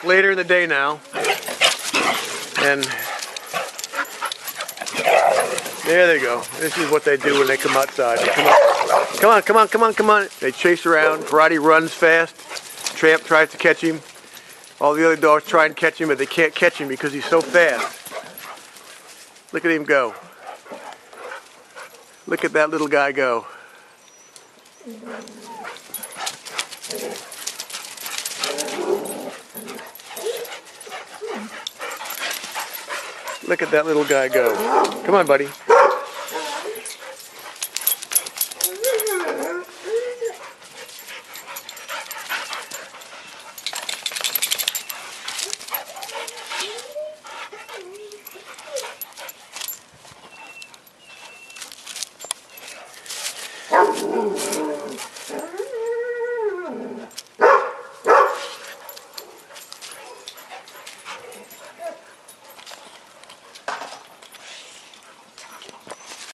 later in the day now, and there they go. This is what they do when they come outside. They come up, come on, come on, come on, come on. They chase around. Karate runs fast. Tramp tries to catch him. All the other dogs try and catch him, but they can't catch him because he's so fast. Look at him go. Look at that little guy go. Look at that little guy go. Come on, buddy.